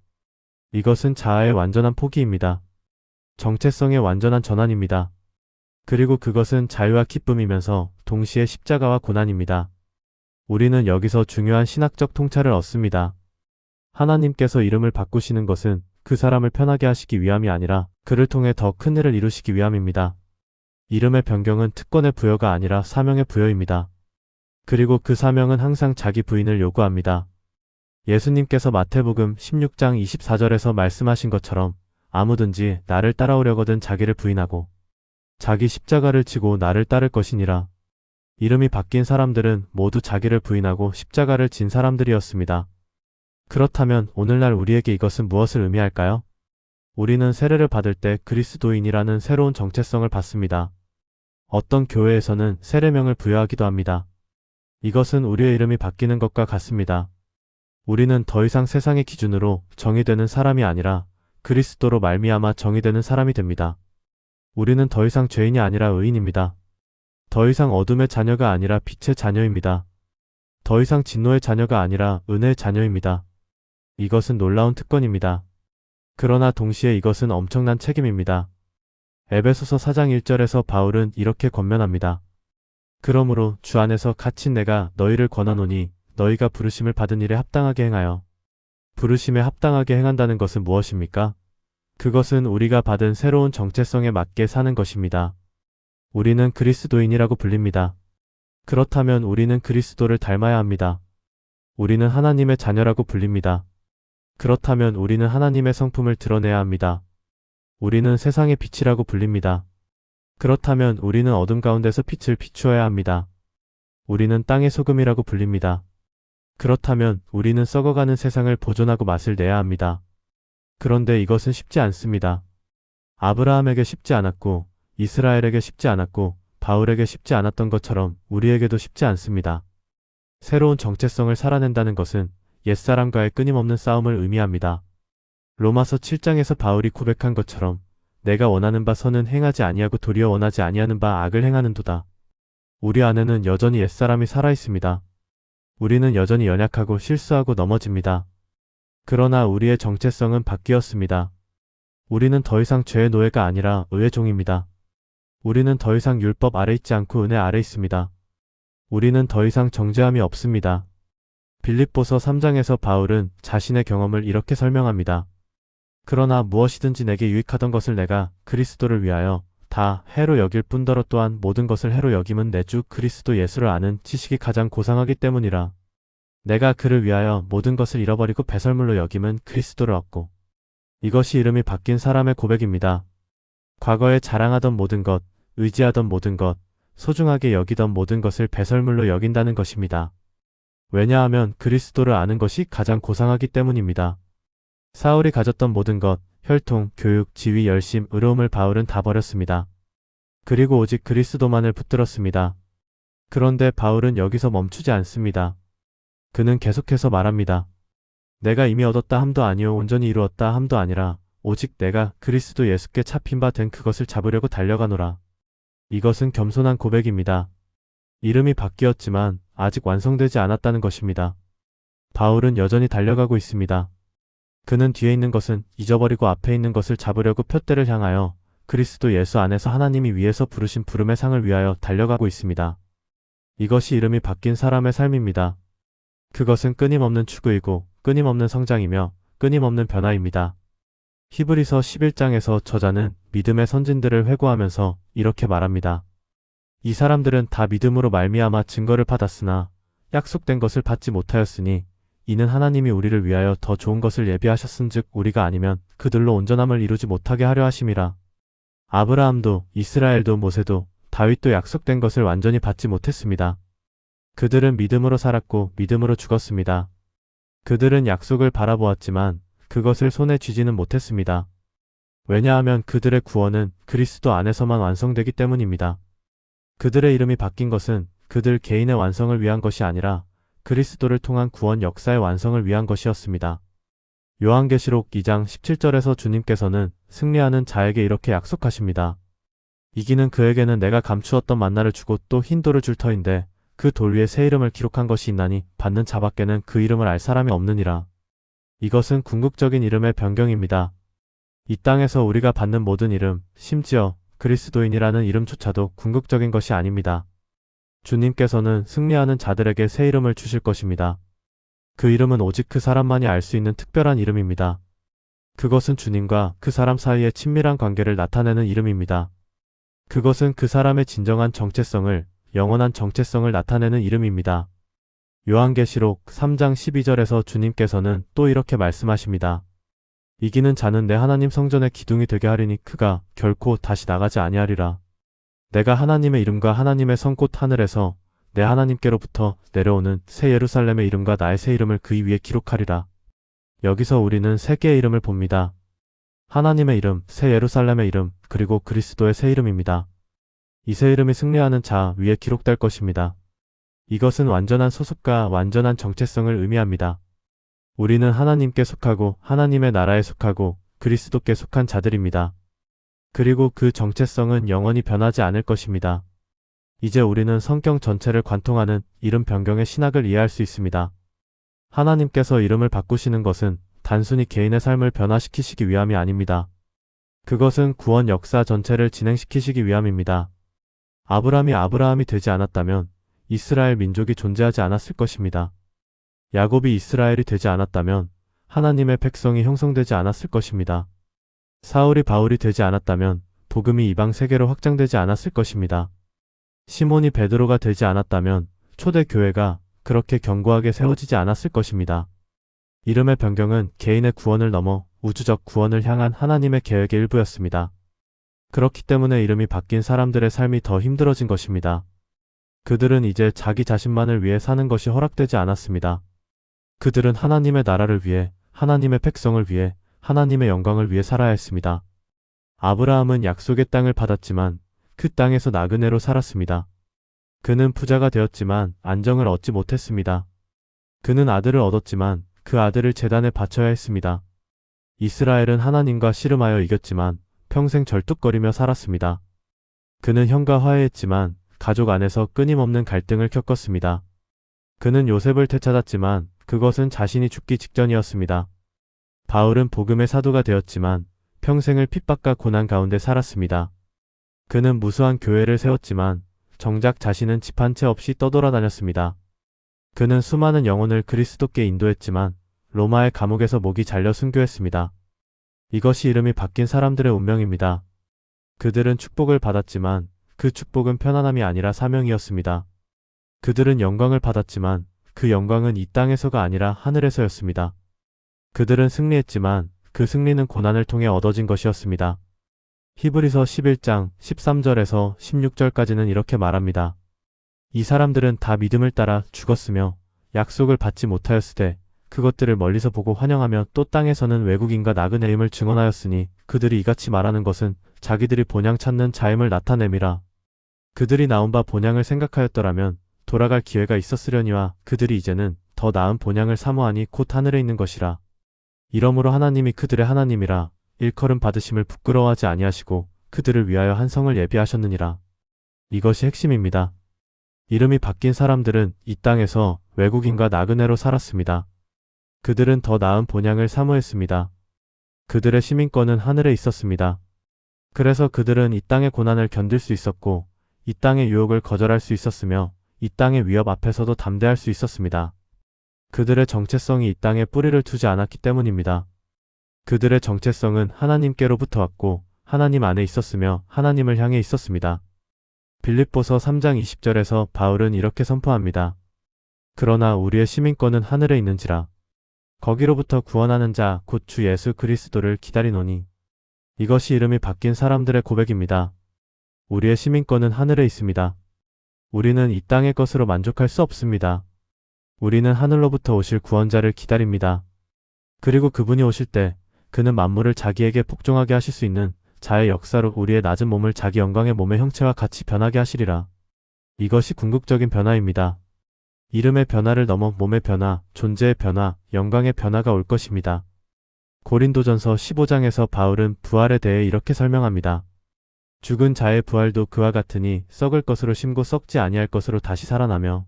이것은 자아의 완전한 포기입니다. 정체성의 완전한 전환입니다. 그리고 그것은 자유와 기쁨이면서 동시에 십자가와 고난입니다. 우리는 여기서 중요한 신학적 통찰을 얻습니다. 하나님께서 이름을 바꾸시는 것은 그 사람을 편하게 하시기 위함이 아니라 그를 통해 더 큰 일을 이루시기 위함입니다. 이름의 변경은 특권의 부여가 아니라 사명의 부여입니다. 그리고 그 사명은 항상 자기 부인을 요구합니다. 예수님께서 마태복음 16장 24절에서 말씀하신 것처럼 아무든지 나를 따라오려거든 자기를 부인하고 자기 십자가를 지고 나를 따를 것이니라. 이름이 바뀐 사람들은 모두 자기를 부인하고 십자가를 진 사람들이었습니다. 그렇다면 오늘날 우리에게 이것은 무엇을 의미할까요? 우리는 세례를 받을 때 그리스도인이라는 새로운 정체성을 받습니다. 어떤 교회에서는 세례명을 부여하기도 합니다. 이것은 우리의 이름이 바뀌는 것과 같습니다. 우리는 더 이상 세상의 기준으로 정의되는 사람이 아니라 그리스도로 말미암아 정의되는 사람이 됩니다. 우리는 더 이상 죄인이 아니라 의인입니다. 더 이상 어둠의 자녀가 아니라 빛의 자녀입니다. 더 이상 진노의 자녀가 아니라 은혜의 자녀입니다. 이것은 놀라운 특권입니다. 그러나 동시에 이것은 엄청난 책임입니다. 에베소서 4장 1절에서 바울은 이렇게 권면합니다. 그러므로 주 안에서 갇힌 내가 너희를 권하노니 너희가 부르심을 받은 일에 합당하게 행하여. 부르심에 합당하게 행한다는 것은 무엇입니까? 그것은 우리가 받은 새로운 정체성에 맞게 사는 것입니다. 우리는 그리스도인이라고 불립니다. 그렇다면 우리는 그리스도를 닮아야 합니다. 우리는 하나님의 자녀라고 불립니다. 그렇다면 우리는 하나님의 성품을 드러내야 합니다. 우리는 세상의 빛이라고 불립니다. 그렇다면 우리는 어둠 가운데서 빛을 비추어야 합니다. 우리는 땅의 소금이라고 불립니다. 그렇다면 우리는 썩어가는 세상을 보존하고 맛을 내야 합니다. 그런데 이것은 쉽지 않습니다. 아브라함에게 쉽지 않았고 이스라엘에게 쉽지 않았고 바울에게 쉽지 않았던 것처럼 우리에게도 쉽지 않습니다. 새로운 정체성을 살아낸다는 것은 옛사람과의 끊임없는 싸움을 의미합니다. 로마서 7장에서 바울이 고백한 것처럼 내가 원하는 바 선은 행하지 아니하고 도리어 원하지 아니하는 바 악을 행하는도다. 우리 안에는 여전히 옛사람이 살아있습니다. 우리는 여전히 연약하고 실수하고 넘어집니다. 그러나 우리의 정체성은 바뀌었습니다. 우리는 더 이상 죄의 노예가 아니라 의의 종입니다. 우리는 더 이상 율법 아래 있지 않고 은혜 아래 있습니다. 우리는 더 이상 정죄함이 없습니다. 빌립보서 3장에서 바울은 자신의 경험을 이렇게 설명합니다. 그러나 무엇이든지 내게 유익하던 것을 내가 그리스도를 위하여 다 해로 여길 뿐더러 또한 모든 것을 해로 여김은 내 주 그리스도 예수를 아는 지식이 가장 고상하기 때문이라. 내가 그를 위하여 모든 것을 잃어버리고 배설물로 여김은 그리스도를 얻고. 이것이 이름이 바뀐 사람의 고백입니다. 과거에 자랑하던 모든 것, 의지하던 모든 것, 소중하게 여기던 모든 것을 배설물로 여긴다는 것입니다. 왜냐하면 그리스도를 아는 것이 가장 고상하기 때문입니다. 사울이 가졌던 모든 것, 혈통, 교육, 지위, 열심, 의로움을 바울은 다 버렸습니다. 그리고 오직 그리스도만을 붙들었습니다. 그런데 바울은 여기서 멈추지 않습니다. 그는 계속해서 말합니다. 내가 이미 얻었다 함도 아니요 온전히 이루었다 함도 아니라 오직 내가 그리스도 예수께 잡힌 바 된 그것을 잡으려고 달려가노라. 이것은 겸손한 고백입니다. 이름이 바뀌었지만 아직 완성되지 않았다는 것입니다. 바울은 여전히 달려가고 있습니다. 그는 뒤에 있는 것은 잊어버리고 앞에 있는 것을 잡으려고 푯대를 향하여 그리스도 예수 안에서 하나님이 위에서 부르신 부름의 상을 위하여 달려가고 있습니다. 이것이 이름이 바뀐 사람의 삶입니다. 그것은 끊임없는 추구이고 끊임없는 성장이며 끊임없는 변화입니다. 히브리서 11장에서 저자는 믿음의 선진들을 회고하면서 이렇게 말합니다. 이 사람들은 다 믿음으로 말미암아 증거를 받았으나 약속된 것을 받지 못하였으니 이는 하나님이 우리를 위하여 더 좋은 것을 예비하셨은즉 우리가 아니면 그들로 온전함을 이루지 못하게 하려 하심이라. 아브라함도 이스라엘도 모세도 다윗도 약속된 것을 완전히 받지 못했습니다. 그들은 믿음으로 살았고 믿음으로 죽었습니다. 그들은 약속을 바라보았지만 그것을 손에 쥐지는 못했습니다. 왜냐하면 그들의 구원은 그리스도 안에서만 완성되기 때문입니다. 그들의 이름이 바뀐 것은 그들 개인의 완성을 위한 것이 아니라 그리스도를 통한 구원 역사의 완성을 위한 것이었습니다. 요한계시록 2장 17절에서 주님께서는 승리하는 자에게 이렇게 약속하십니다. 이기는 그에게는 내가 감추었던 만나를 주고 또 흰 돌을 줄 터인데 그 돌 위에 새 이름을 기록한 것이 있나니 받는 자밖에는 그 이름을 알 사람이 없느니라. 이것은 궁극적인 이름의 변경입니다. 이 땅에서 우리가 받는 모든 이름, 심지어 그리스도인이라는 이름조차도 궁극적인 것이 아닙니다. 주님께서는 승리하는 자들에게 새 이름을 주실 것입니다. 그 이름은 오직 그 사람만이 알 수 있는 특별한 이름입니다. 그것은 주님과 그 사람 사이의 친밀한 관계를 나타내는 이름입니다. 그것은 그 사람의 진정한 정체성을, 영원한 정체성을 나타내는 이름입니다. 요한계시록 3장 12절에서 주님께서는 또 이렇게 말씀하십니다. 이기는 자는 내 하나님 성전의 기둥이 되게 하리니 그가 결코 다시 나가지 아니하리라. 내가 하나님의 이름과 하나님의 성 곧 하늘에서 내 하나님께로부터 내려오는 새 예루살렘의 이름과 나의 새 이름을 그 위에 기록하리라. 여기서 우리는 세 개의 이름을 봅니다. 하나님의 이름, 새 예루살렘의 이름, 그리고 그리스도의 새 이름입니다. 이 새 이름이 승리하는 자 위에 기록될 것입니다. 이것은 완전한 소속과 완전한 정체성을 의미합니다. 우리는 하나님께 속하고 하나님의 나라에 속하고 그리스도께 속한 자들입니다. 그리고 그 정체성은 영원히 변하지 않을 것입니다. 이제 우리는 성경 전체를 관통하는 이름 변경의 신학을 이해할 수 있습니다. 하나님께서 이름을 바꾸시는 것은 단순히 개인의 삶을 변화시키시기 위함이 아닙니다. 그것은 구원 역사 전체를 진행시키시기 위함입니다. 아브라함이 되지 않았다면 이스라엘 민족이 존재하지 않았을 것입니다. 야곱이 이스라엘이 되지 않았다면 하나님의 백성이 형성되지 않았을 것입니다. 사울이 바울이 되지 않았다면 복음이 이방 세계로 확장되지 않았을 것입니다. 시몬이 베드로가 되지 않았다면 초대 교회가 그렇게 견고하게 세워지지 않았을 것입니다. 이름의 변경은 개인의 구원을 넘어 우주적 구원을 향한 하나님의 계획의 일부였습니다. 그렇기 때문에 이름이 바뀐 사람들의 삶이 더 힘들어진 것입니다. 그들은 이제 자기 자신만을 위해 사는 것이 허락되지 않았습니다. 그들은 하나님의 나라를 위해, 하나님의 백성을 위해, 하나님의 영광을 위해 살아야 했습니다. 아브라함은 약속의 땅을 받았지만 그 땅에서 나그네로 살았습니다. 그는 부자가 되었지만 안정을 얻지 못했습니다. 그는 아들을 얻었지만 그 아들을 제단에 바쳐야 했습니다. 이스라엘은 하나님과 씨름하여 이겼지만 평생 절뚝거리며 살았습니다. 그는 형과 화해했지만 가족 안에서 끊임없는 갈등을 겪었습니다. 그는 요셉을 되찾았지만 그것은 자신이 죽기 직전이었습니다. 바울은 복음의 사도가 되었지만 평생을 핍박과 고난 가운데 살았습니다. 그는 무수한 교회를 세웠지만 정작 자신은 집 한 채 없이 떠돌아다녔습니다. 그는 수많은 영혼을 그리스도께 인도했지만 로마의 감옥에서 목이 잘려 순교했습니다. 이것이 이름이 바뀐 사람들의 운명입니다. 그들은 축복을 받았지만 그 축복은 편안함이 아니라 사명이었습니다. 그들은 영광을 받았지만 그 영광은 이 땅에서가 아니라 하늘에서였습니다. 그들은 승리했지만 그 승리는 고난을 통해 얻어진 것이었습니다. 히브리서 11장 13절에서 16절까지는 이렇게 말합니다. 이 사람들은 다 믿음을 따라 죽었으며 약속을 받지 못하였으되 그것들을 멀리서 보고 환영하며 또 땅에서는 외국인과 나그네임을 증언하였으니 그들이 이같이 말하는 것은 자기들이 본향 찾는 자임을 나타냄이라. 그들이 나온 바 본향을 생각하였더라면 돌아갈 기회가 있었으려니와 그들이 이제는 더 나은 본향을 사모하니 곧 하늘에 있는 것이라. 이러므로 하나님이 그들의 하나님이라 일컬음 받으심을 부끄러워하지 아니하시고 그들을 위하여 한 성을 예비하셨느니라. 이것이 핵심입니다. 이름이 바뀐 사람들은 이 땅에서 외국인과 나그네로 살았습니다. 그들은 더 나은 본향을 사모했습니다. 그들의 시민권은 하늘에 있었습니다. 그래서 그들은 이 땅의 고난을 견딜 수 있었고 이 땅의 유혹을 거절할 수 있었으며 이 땅의 위협 앞에서도 담대할 수 있었습니다. 그들의 정체성이 이 땅에 뿌리를 두지 않았기 때문입니다. 그들의 정체성은 하나님께로부터 왔고 하나님 안에 있었으며 하나님을 향해 있었습니다. 빌립보서 3장 20절에서 바울은 이렇게 선포합니다. 그러나 우리의 시민권은 하늘에 있는지라. 거기로부터 구원하는 자 곧 주 예수 그리스도를 기다리노니. 이것이 이름이 바뀐 사람들의 고백입니다. 우리의 시민권은 하늘에 있습니다. 우리는 이 땅의 것으로 만족할 수 없습니다. 우리는 하늘로부터 오실 구원자를 기다립니다. 그리고 그분이 오실 때 그는 만물을 자기에게 복종하게 하실 수 있는 자의 역사로 우리의 낮은 몸을 자기 영광의 몸의 형체와 같이 변하게 하시리라. 이것이 궁극적인 변화입니다. 이름의 변화를 넘어 몸의 변화, 존재의 변화, 영광의 변화가 올 것입니다. 고린도전서 15장에서 바울은 부활에 대해 이렇게 설명합니다. 죽은 자의 부활도 그와 같으니 썩을 것으로 심고 썩지 아니할 것으로 다시 살아나며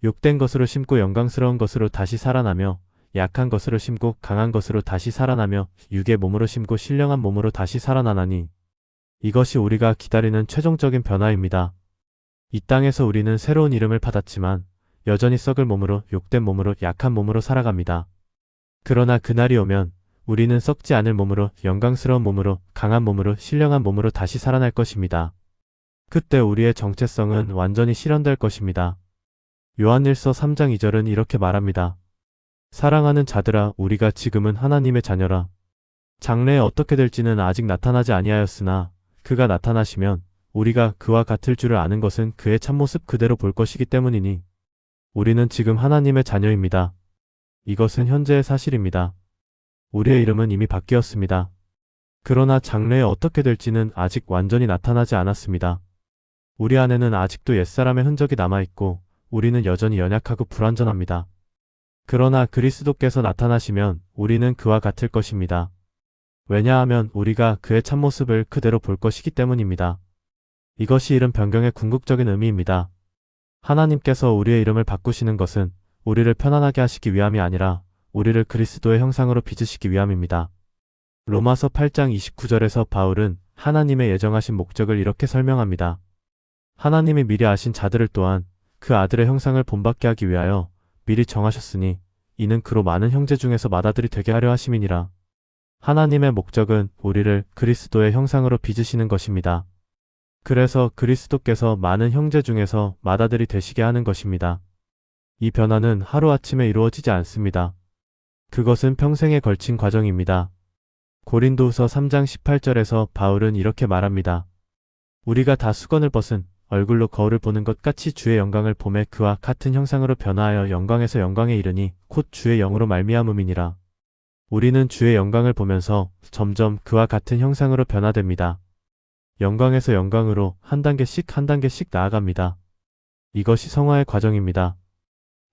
욕된 것으로 심고 영광스러운 것으로 다시 살아나며 약한 것으로 심고 강한 것으로 다시 살아나며 육의 몸으로 심고 신령한 몸으로 다시 살아나나니 이것이 우리가 기다리는 최종적인 변화입니다. 이 땅에서 우리는 새로운 이름을 받았지만 여전히 썩을 몸으로 욕된 몸으로 약한 몸으로 살아갑니다. 그러나 그날이 오면 우리는 썩지 않을 몸으로 영광스러운 몸으로 강한 몸으로 신령한 몸으로 다시 살아날 것입니다. 그때 우리의 정체성은 완전히 실현될 것입니다. 요한일서 3장 2절은 이렇게 말합니다. 사랑하는 자들아 우리가 지금은 하나님의 자녀라. 장래에 어떻게 될지는 아직 나타나지 아니하였으나 그가 나타나시면 우리가 그와 같을 줄을 아는 것은 그의 참모습 그대로 볼 것이기 때문이니 우리는 지금 하나님의 자녀입니다. 이것은 현재의 사실입니다. 우리의 이름은 이미 바뀌었습니다. 그러나 장래에 어떻게 될지는 아직 완전히 나타나지 않았습니다. 우리 안에는 아직도 옛사람의 흔적이 남아있고 우리는 여전히 연약하고 불완전합니다. 그러나 그리스도께서 나타나시면 우리는 그와 같을 것입니다. 왜냐하면 우리가 그의 참모습을 그대로 볼 것이기 때문입니다. 이것이 이름 변경의 궁극적인 의미입니다. 하나님께서 우리의 이름을 바꾸시는 것은 우리를 편안하게 하시기 위함이 아니라 우리를 그리스도의 형상으로 빚으시기 위함입니다. 로마서 8장 29절에서 바울은 하나님의 예정하신 목적을 이렇게 설명합니다. 하나님이 미리 아신 자들을 또한 그 아들의 형상을 본받게 하기 위하여 미리 정하셨으니 이는 그로 많은 형제 중에서 맏아들이 되게 하려 하심이니라. 하나님의 목적은 우리를 그리스도의 형상으로 빚으시는 것입니다. 그래서 그리스도께서 많은 형제 중에서 맏아들이 되시게 하는 것입니다. 이 변화는 하루아침에 이루어지지 않습니다. 그것은 평생에 걸친 과정입니다. 고린도후서 3장 18절에서 바울은 이렇게 말합니다. 우리가 다 수건을 벗은 얼굴로 거울을 보는 것 같이 주의 영광을 보매 그와 같은 형상으로 변화하여 영광에서 영광에 이르니 곧 주의 영으로 말미암음이니라. 우리는 주의 영광을 보면서 점점 그와 같은 형상으로 변화됩니다. 영광에서 영광으로 한 단계씩 한 단계씩 나아갑니다. 이것이 성화의 과정입니다.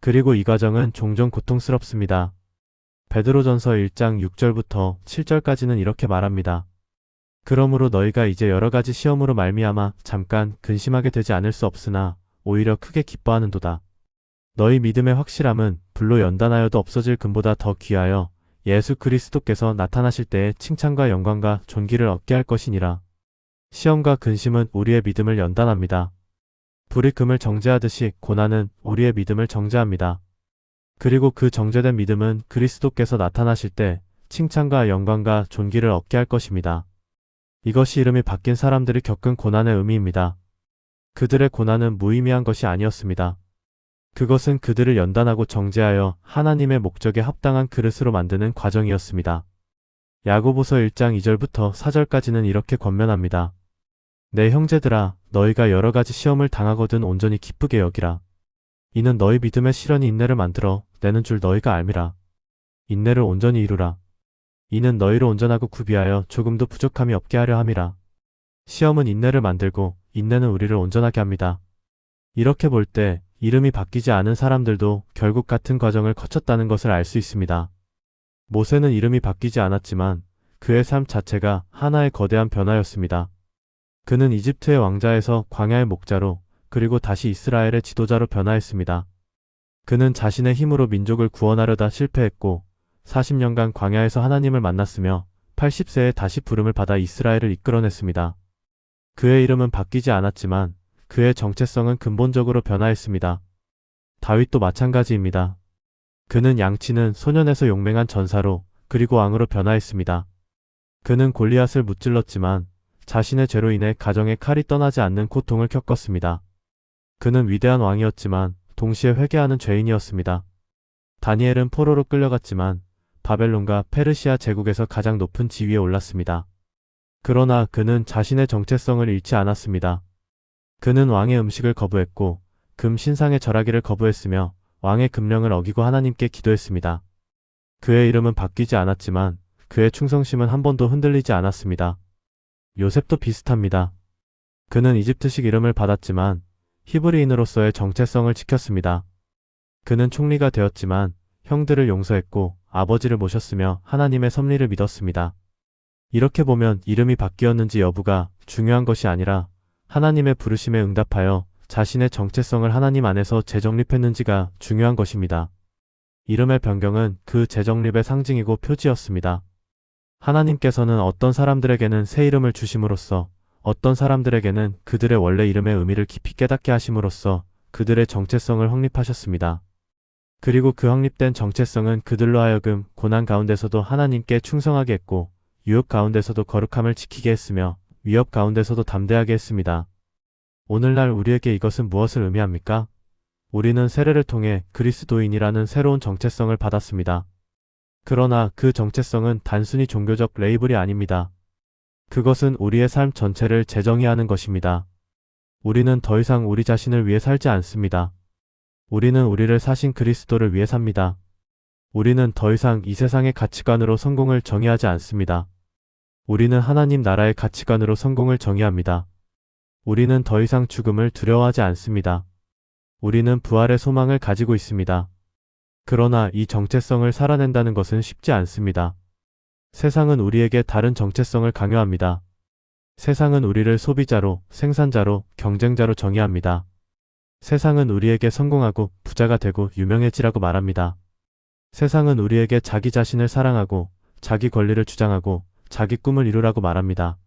그리고 이 과정은 종종 고통스럽습니다. 베드로전서 1장 6절부터 7절까지는 이렇게 말합니다. 그러므로 너희가 이제 여러 가지 시험으로 말미암아 잠깐 근심하게 되지 않을 수 없으나 오히려 크게 기뻐하는도다. 너희 믿음의 확실함은 불로 연단하여도 없어질 금보다 더 귀하여 예수 그리스도께서 나타나실 때에 칭찬과 영광과 존귀를 얻게 할 것이니라. 시험과 근심은 우리의 믿음을 연단합니다. 불이 금을 정죄하듯이 고난은 우리의 믿음을 정죄합니다. 그리고 그 정죄된 믿음은 그리스도께서 나타나실 때 칭찬과 영광과 존귀를 얻게 할 것입니다. 이것이 이름이 바뀐 사람들이 겪은 고난의 의미입니다. 그들의 고난은 무의미한 것이 아니었습니다. 그것은 그들을 연단하고 정죄하여 하나님의 목적에 합당한 그릇으로 만드는 과정이었습니다. 야고보서 1장 2절부터 4절까지는 이렇게 권면합니다. 내 형제들아 너희가 여러 가지 시험을 당하거든 온전히 기쁘게 여기라. 이는 너희 믿음의 시련이 인내를 만들어 내는 줄 너희가 알미라. 인내를 온전히 이루라. 이는 너희를 온전하고 구비하여 조금도 부족함이 없게 하려 함이라. 시험은 인내를 만들고 인내는 우리를 온전하게 합니다. 이렇게 볼 때 이름이 바뀌지 않은 사람들도 결국 같은 과정을 거쳤다는 것을 알 수 있습니다. 모세는 이름이 바뀌지 않았지만 그의 삶 자체가 하나의 거대한 변화였습니다. 그는 이집트의 왕자에서 광야의 목자로 그리고 다시 이스라엘의 지도자로 변화했습니다. 그는 자신의 힘으로 민족을 구원하려다 실패했고 40년간 광야에서 하나님을 만났으며 80세에 다시 부름을 받아 이스라엘을 이끌어냈습니다. 그의 이름은 바뀌지 않았지만 그의 정체성은 근본적으로 변화했습니다. 다윗도 마찬가지입니다. 그는 양치는 소년에서 용맹한 전사로 그리고 왕으로 변화했습니다. 그는 골리앗을 무찔렀지만 자신의 죄로 인해 가정의 칼이 떠나지 않는 고통을 겪었습니다. 그는 위대한 왕이었지만 동시에 회개하는 죄인이었습니다. 다니엘은 포로로 끌려갔지만 바벨론과 페르시아 제국에서 가장 높은 지위에 올랐습니다. 그러나 그는 자신의 정체성을 잃지 않았습니다. 그는 왕의 음식을 거부했고 금 신상의 절하기를 거부했으며 왕의 금령을 어기고 하나님께 기도했습니다. 그의 이름은 바뀌지 않았지만 그의 충성심은 한 번도 흔들리지 않았습니다. 요셉도 비슷합니다. 그는 이집트식 이름을 받았지만 히브리인으로서의 정체성을 지켰습니다. 그는 총리가 되었지만 형들을 용서했고 아버지를 모셨으며 하나님의 섭리를 믿었습니다. 이렇게 보면 이름이 바뀌었는지 여부가 중요한 것이 아니라 하나님의 부르심에 응답하여 자신의 정체성을 하나님 안에서 재정립했는지가 중요한 것입니다. 이름의 변경은 그 재정립의 상징이고 표지였습니다. 하나님께서는 어떤 사람들에게는 새 이름을 주심으로써 어떤 사람들에게는 그들의 원래 이름의 의미를 깊이 깨닫게 하심으로써 그들의 정체성을 확립하셨습니다. 그리고 그 확립된 정체성은 그들로 하여금 고난 가운데서도 하나님께 충성하게 했고 유혹 가운데서도 거룩함을 지키게 했으며 위협 가운데서도 담대하게 했습니다. 오늘날 우리에게 이것은 무엇을 의미합니까? 우리는 세례를 통해 그리스도인이라는 새로운 정체성을 받았습니다. 그러나 그 정체성은 단순히 종교적 레이블이 아닙니다. 그것은 우리의 삶 전체를 재정의하는 것입니다. 우리는 더 이상 우리 자신을 위해 살지 않습니다. 우리는 우리를 사신 그리스도를 위해 삽니다. 우리는 더 이상 이 세상의 가치관으로 성공을 정의하지 않습니다. 우리는 하나님 나라의 가치관으로 성공을 정의합니다. 우리는 더 이상 죽음을 두려워하지 않습니다. 우리는 부활의 소망을 가지고 있습니다. 그러나 이 정체성을 살아낸다는 것은 쉽지 않습니다. 세상은 우리에게 다른 정체성을 강요합니다. 세상은 우리를 소비자로, 생산자로, 경쟁자로 정의합니다. 세상은 우리에게 성공하고 부자가 되고 유명해지라고 말합니다. 세상은 우리에게 자기 자신을 사랑하고 자기 권리를 주장하고 자기 꿈을 이루라고 말합니다.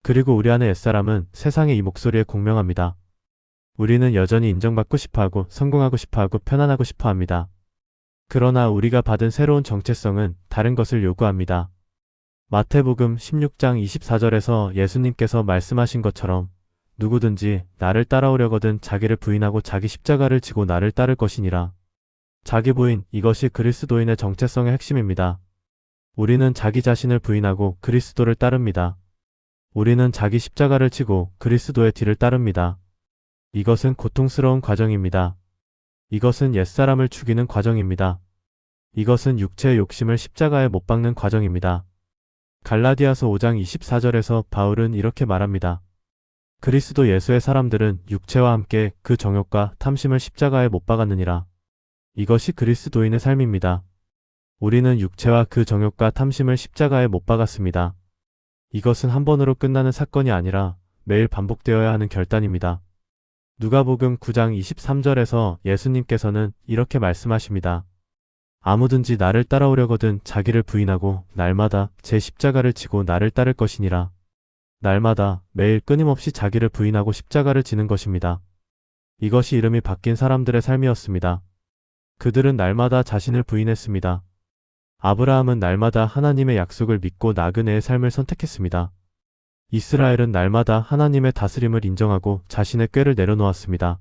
그리고 우리 안의 옛사람은 세상의 이 목소리에 공명합니다. 우리는 여전히 인정받고 싶어하고 성공하고 싶어하고 편안하고 싶어합니다. 그러나 우리가 받은 새로운 정체성은 다른 것을 요구합니다. 마태복음 16장 24절에서 예수님께서 말씀하신 것처럼 누구든지 나를 따라오려거든 자기를 부인하고 자기 십자가를 지고 나를 따를 것이니라. 자기 부인, 이것이 그리스도인의 정체성의 핵심입니다. 우리는 자기 자신을 부인하고 그리스도를 따릅니다. 우리는 자기 십자가를 지고 그리스도의 뒤를 따릅니다. 이것은 고통스러운 과정입니다. 이것은 옛사람을 죽이는 과정입니다. 이것은 육체의 욕심을 십자가에 못 박는 과정입니다. 갈라디아서 5장 24절에서 바울은 이렇게 말합니다. 그리스도 예수의 사람들은 육체와 함께 그 정욕과 탐심을 십자가에 못 박았느니라. 이것이 그리스도인의 삶입니다. 우리는 육체와 그 정욕과 탐심을 십자가에 못 박았습니다. 이것은 한 번으로 끝나는 사건이 아니라 매일 반복되어야 하는 결단입니다. 누가복음 9장 23절에서 예수님께서는 이렇게 말씀하십니다. 아무든지 나를 따라오려거든 자기를 부인하고 날마다 제 십자가를 지고 나를 따를 것이니라. 날마다 매일 끊임없이 자기를 부인하고 십자가를 지는 것입니다. 이것이 이름이 바뀐 사람들의 삶이었습니다. 그들은 날마다 자신을 부인했습니다. 아브라함은 날마다 하나님의 약속을 믿고 나그네의 삶을 선택했습니다. 이스라엘은 날마다 하나님의 다스림을 인정하고 자신의 꾀를 내려놓았습니다.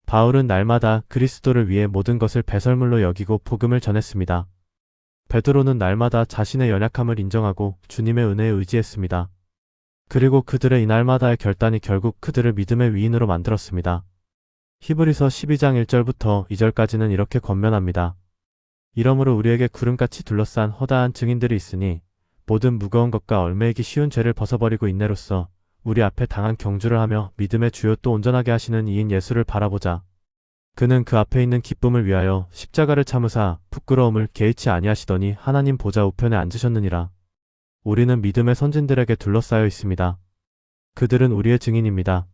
바울은 날마다 그리스도를 위해 모든 것을 배설물로 여기고 복음을 전했습니다. 베드로는 날마다 자신의 연약함을 인정하고 주님의 은혜에 의지했습니다. 그리고 그들의 이날마다의 결단이 결국 그들을 믿음의 위인으로 만들었습니다. 히브리서 12장 1절부터 2절까지는 이렇게 권면합니다. 이러므로 우리에게 구름같이 둘러싼 허다한 증인들이 있으니 모든 무거운 것과 얽매이기 쉬운 죄를 벗어버리고 인내로써 우리 앞에 당한 경주를 하며 믿음의 주요 또 온전하게 하시는 이인 예수를 바라보자. 그는 그 앞에 있는 기쁨을 위하여 십자가를 참으사 부끄러움을 개의치 아니하시더니 하나님 보좌 우편에 앉으셨느니라. 우리는 믿음의 선진들에게 둘러싸여 있습니다. 그들은 우리의 증인입니다.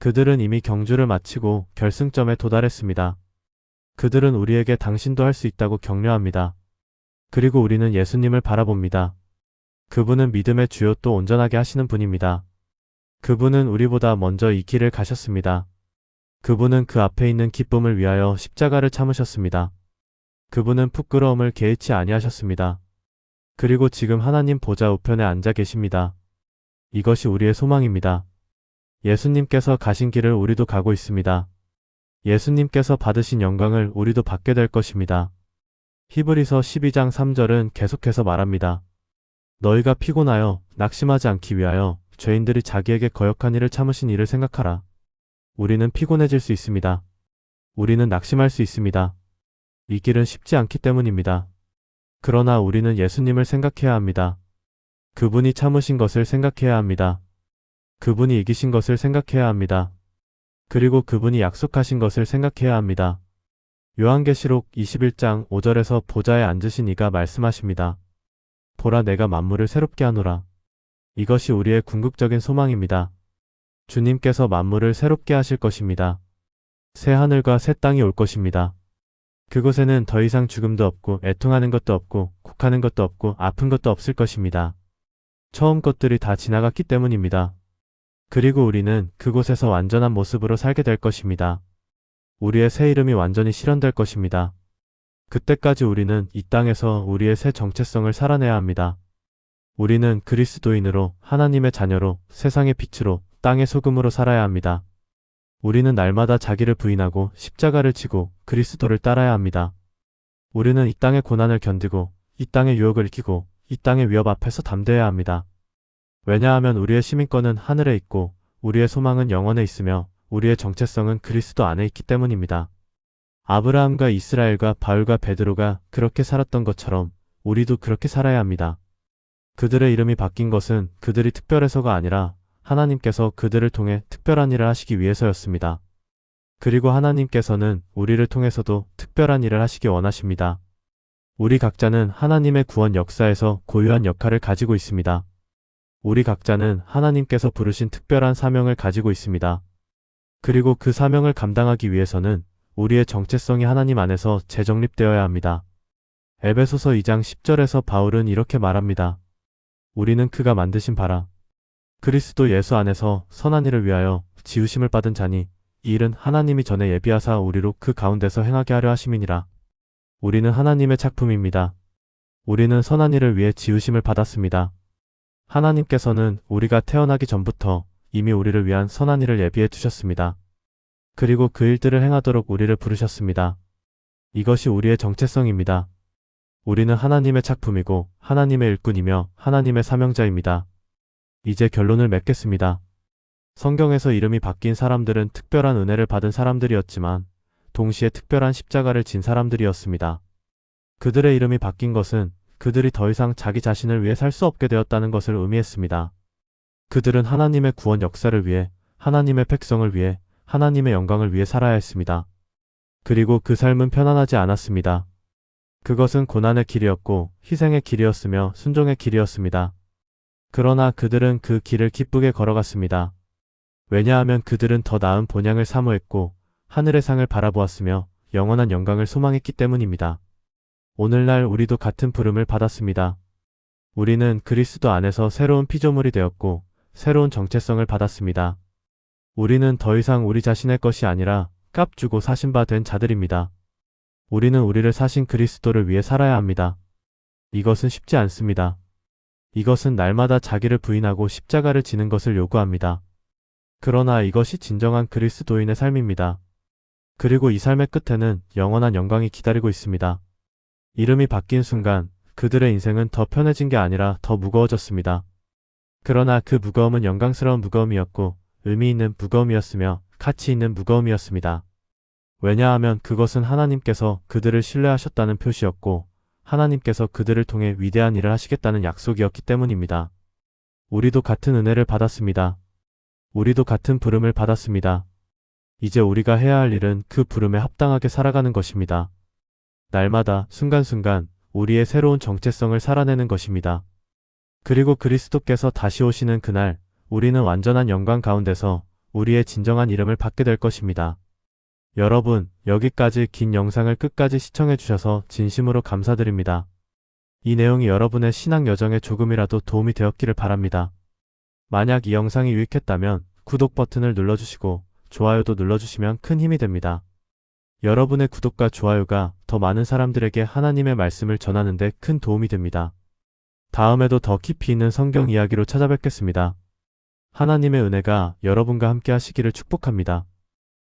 그들은 이미 경주를 마치고 결승점에 도달했습니다. 그들은 우리에게 당신도 할 수 있다고 격려합니다. 그리고 우리는 예수님을 바라봅니다. 그분은 믿음의 주요 또 온전하게 하시는 분입니다. 그분은 우리보다 먼저 이 길을 가셨습니다. 그분은 그 앞에 있는 기쁨을 위하여 십자가를 참으셨습니다. 그분은 부끄러움을 개의치 아니하셨습니다. 그리고 지금 하나님 보좌 우편에 앉아 계십니다. 이것이 우리의 소망입니다. 예수님께서 가신 길을 우리도 가고 있습니다. 예수님께서 받으신 영광을 우리도 받게 될 것입니다. 히브리서 12장 3절은 계속해서 말합니다. 너희가 피곤하여 낙심하지 않기 위하여 죄인들이 자기에게 거역한 일을 참으신 이를 생각하라. 우리는 피곤해질 수 있습니다. 우리는 낙심할 수 있습니다. 이 길은 쉽지 않기 때문입니다. 그러나 우리는 예수님을 생각해야 합니다. 그분이 참으신 것을 생각해야 합니다. 그분이 이기신 것을 생각해야 합니다. 그리고 그분이 약속하신 것을 생각해야 합니다. 요한계시록 21장 5절에서 보좌에 앉으신 이가 말씀하십니다. 보라 내가 만물을 새롭게 하노라. 이것이 우리의 궁극적인 소망입니다. 주님께서 만물을 새롭게 하실 것입니다. 새 하늘과 새 땅이 올 것입니다. 그곳에는 더 이상 죽음도 없고 애통하는 것도 없고 곡하는 것도 없고 아픈 것도 없을 것입니다. 처음 것들이 다 지나갔기 때문입니다. 그리고 우리는 그곳에서 완전한 모습으로 살게 될 것입니다. 우리의 새 이름이 완전히 실현될 것입니다. 그때까지 우리는 이 땅에서 우리의 새 정체성을 살아내야 합니다. 우리는 그리스도인으로 하나님의 자녀로 세상의 빛으로 땅의 소금으로 살아야 합니다. 우리는 날마다 자기를 부인하고 십자가를 지고 그리스도를 따라야 합니다. 우리는 이 땅의 고난을 견디고 이 땅의 유혹을 이기고 이 땅의 위협 앞에서 담대해야 합니다. 왜냐하면 우리의 시민권은 하늘에 있고 우리의 소망은 영원에 있으며 우리의 정체성은 그리스도 안에 있기 때문입니다. 아브라함과 이스라엘과 바울과 베드로가 그렇게 살았던 것처럼 우리도 그렇게 살아야 합니다. 그들의 이름이 바뀐 것은 그들이 특별해서가 아니라 하나님께서 그들을 통해 특별한 일을 하시기 위해서였습니다. 그리고 하나님께서는 우리를 통해서도 특별한 일을 하시기 원하십니다. 우리 각자는 하나님의 구원 역사에서 고유한 역할을 가지고 있습니다. 우리 각자는 하나님께서 부르신 특별한 사명을 가지고 있습니다. 그리고 그 사명을 감당하기 위해서는 우리의 정체성이 하나님 안에서 재정립되어야 합니다. 에베소서 2장 10절에서 바울은 이렇게 말합니다. 우리는 그가 만드신 바라 그리스도 예수 안에서 선한 일을 위하여 지으심을 받은 자니 이 일은 하나님이 전에 예비하사 우리로 그 가운데서 행하게 하려 하심이니라. 우리는 하나님의 작품입니다. 우리는 선한 일을 위해 지으심을 받았습니다. 하나님께서는 우리가 태어나기 전부터 이미 우리를 위한 선한 일을 예비해 두셨습니다. 그리고 그 일들을 행하도록 우리를 부르셨습니다. 이것이 우리의 정체성입니다. 우리는 하나님의 작품이고 하나님의 일꾼이며 하나님의 사명자입니다. 이제 결론을 맺겠습니다. 성경에서 이름이 바뀐 사람들은 특별한 은혜를 받은 사람들이었지만 동시에 특별한 십자가를 진 사람들이었습니다. 그들의 이름이 바뀐 것은 그들이 더 이상 자기 자신을 위해 살 수 없게 되었다는 것을 의미했습니다. 그들은 하나님의 구원 역사를 위해, 하나님의 백성을 위해, 하나님의 영광을 위해 살아야 했습니다. 그리고 그 삶은 편안하지 않았습니다. 그것은 고난의 길이었고 희생의 길이었으며 순종의 길이었습니다. 그러나 그들은 그 길을 기쁘게 걸어갔습니다. 왜냐하면 그들은 더 나은 본향을 사모했고 하늘의 상을 바라보았으며 영원한 영광을 소망했기 때문입니다. 오늘날 우리도 같은 부름을 받았습니다. 우리는 그리스도 안에서 새로운 피조물이 되었고 새로운 정체성을 받았습니다. 우리는 더 이상 우리 자신의 것이 아니라 값 주고 사신 바 된 자들입니다. 우리는 우리를 사신 그리스도를 위해 살아야 합니다. 이것은 쉽지 않습니다. 이것은 날마다 자기를 부인하고 십자가를 지는 것을 요구합니다. 그러나 이것이 진정한 그리스도인의 삶입니다. 그리고 이 삶의 끝에는 영원한 영광이 기다리고 있습니다. 이름이 바뀐 순간 그들의 인생은 더 편해진 게 아니라 더 무거워졌습니다. 그러나 그 무거움은 영광스러운 무거움이었고 의미 있는 무거움이었으며 가치 있는 무거움이었습니다. 왜냐하면 그것은 하나님께서 그들을 신뢰하셨다는 표시였고 하나님께서 그들을 통해 위대한 일을 하시겠다는 약속이었기 때문입니다. 우리도 같은 은혜를 받았습니다. 우리도 같은 부름을 받았습니다. 이제 우리가 해야 할 일은 그 부름에 합당하게 살아가는 것입니다. 날마다 순간순간 우리의 새로운 정체성을 살아내는 것입니다. 그리고 그리스도께서 다시 오시는 그날 우리는 완전한 영광 가운데서 우리의 진정한 이름을 받게 될 것입니다. 여러분, 여기까지 긴 영상을 끝까지 시청해 주셔서 진심으로 감사드립니다. 이 내용이 여러분의 신앙 여정에 조금이라도 도움이 되었기를 바랍니다. 만약 이 영상이 유익했다면 구독 버튼을 눌러주시고 좋아요도 눌러주시면 큰 힘이 됩니다. 여러분의 구독과 좋아요가 더 많은 사람들에게 하나님의 말씀을 전하는 데 큰 도움이 됩니다. 다음에도 더 깊이 있는 성경 이야기로 찾아뵙겠습니다. 하나님의 은혜가 여러분과 함께 하시기를 축복합니다.